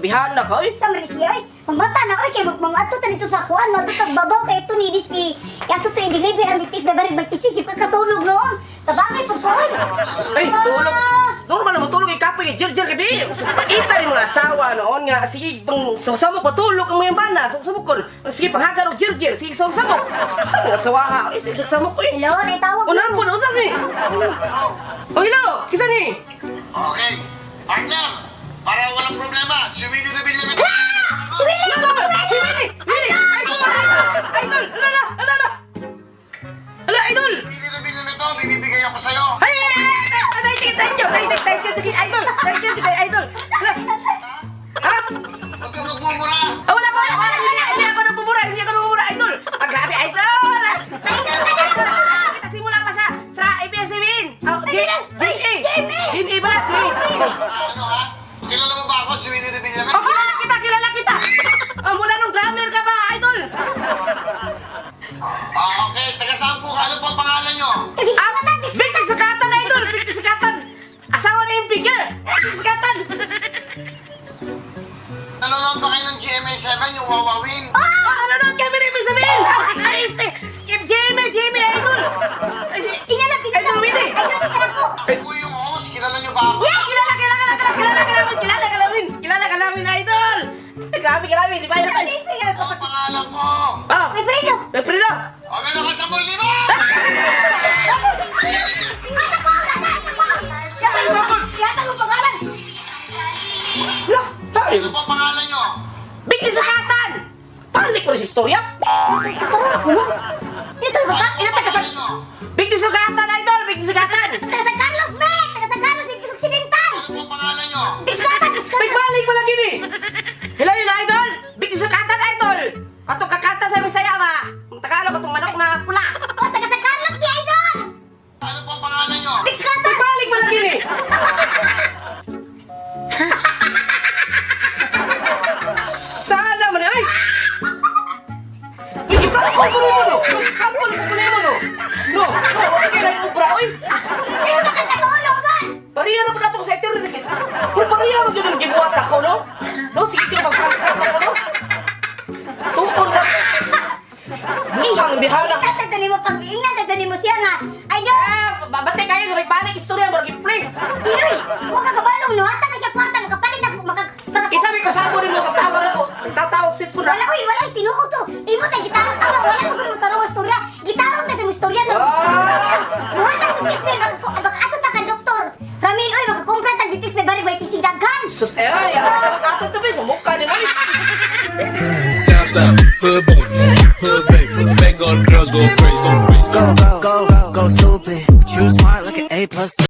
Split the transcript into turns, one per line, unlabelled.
Bihan na ka, oy.
Sa Maris siya, oy. Pambata na, oy. Kaya mag-atutan ito sa kuan. Mag-atutas babaw. Kaya ito ni Dispi. Atuto yung delivery ang bitis. Babarig magtisisip. Katulog noon. Tabangay po ko, oy.
Ay, tulog. Normal na matulog yung kapoy. Jer-jer kabi. Ita ni mga asawa noon nga. Sige, pang samok patulog ang mga bana. Samok ko. Sige, panghagar o jer-jer. Sige, samok. Sa mga asawa. Ay, sige, samok ko eh.
Hello, naitawag ko.
Unahan po, nausap ni. Oh, hello. Kisa ni?
Okay. Partner, para walang problema, si Willie Revilla na...
Si Willie!
Ano ba? Si Willie! Willie! Idol! Ala! Ala, idol!
Willie Revilla na to, bibibigay ako sa'yo.
Ay! Thank you, idol! Thank you, idol! Ala! Ha?
Huwag kang magmumura.
Ah, wala ko! Hindi ako nabubura, idol! Ah, grabe, idol! Kita simula pa sa ABS-CBN! Jimmy pala!
Ano ha? Kilala mo ba ako, si Willie Revilla na?
Oh, kilala kita! Mula nung drummer ka pa, idol!
Okay. Taga saan po ka? Ano po ang pangalan nyo?
Victor Sakatan, idol! Victor Sakatan! Asawa na yung figure! Victor Sakatan!
Nanonood ba kayo ng GMA7, yung Wawawin?
Nanonood kami rin sabihin! Jamie, idol! Idol Willie!
Ako yung host, kilala nyo ba ako?
Kilala ka namin, idol! Grabe, di ba?
Ano ang pangalan mo?
Ah! Nagprino!
Okay na ka sa muli mo! Ano po ang pangalan nyo?
Victor Sakatan! Palik ko rin sa istorya!
Ito sa
Ano po ang pangalan nyo?
Victor Sakatan, idol! Victor Sakatan!
Taga San Carlos, be! Taga San Carlos, dito sa Occidental!
Ano po ang pangalan nyo?
Biskatan!
Pagbalik mo lang yun eh! Hello, idol! Victor Sakatan, idol! Katong kakanta sa Bisaya ba? Ang Tagalog, katong manok na pula!
O, taga San Carlos, be, idol!
Ano po ang pangalan nyo?
Biskatan!
Pagbalik mo lang yun eh! Sana man eh! Ay! Uy, iprank ko mo no! Iprank ko mo no! No! Okay kayo na yung ubra, uy!
Sino ba kang katulungan?
Pariya na po nato sa eternity. Kung pariya mo dyan ang gibuhat ako, no? No, sige kayo mag-prank ako, no? Tukon ka! Ang bihala!
Ingat, tatanin mo siya nga. Idol!
Babate kayo sa may panik istorya mo, nag-play!
Pinoy! Huwag ka kabalong, no? Hata na siya kwarta, makapalit ako,
Isabi ko sa mo mo, tatawa na po. Tatawa, sit po na.
wala, tinuod to. Imo tayo, gitarong tama, wala ko gano'n tarong istorya. Gitarong tayo mo istorya, no? Muhatan ko, Tisbe, baka ato ta ka, doktor. Ramin, oy, makakumpra tag di Tisbe, bari ba itisig daghan?
Sus, ay, sa mga ato to, sumukha ni Mari.
Down south.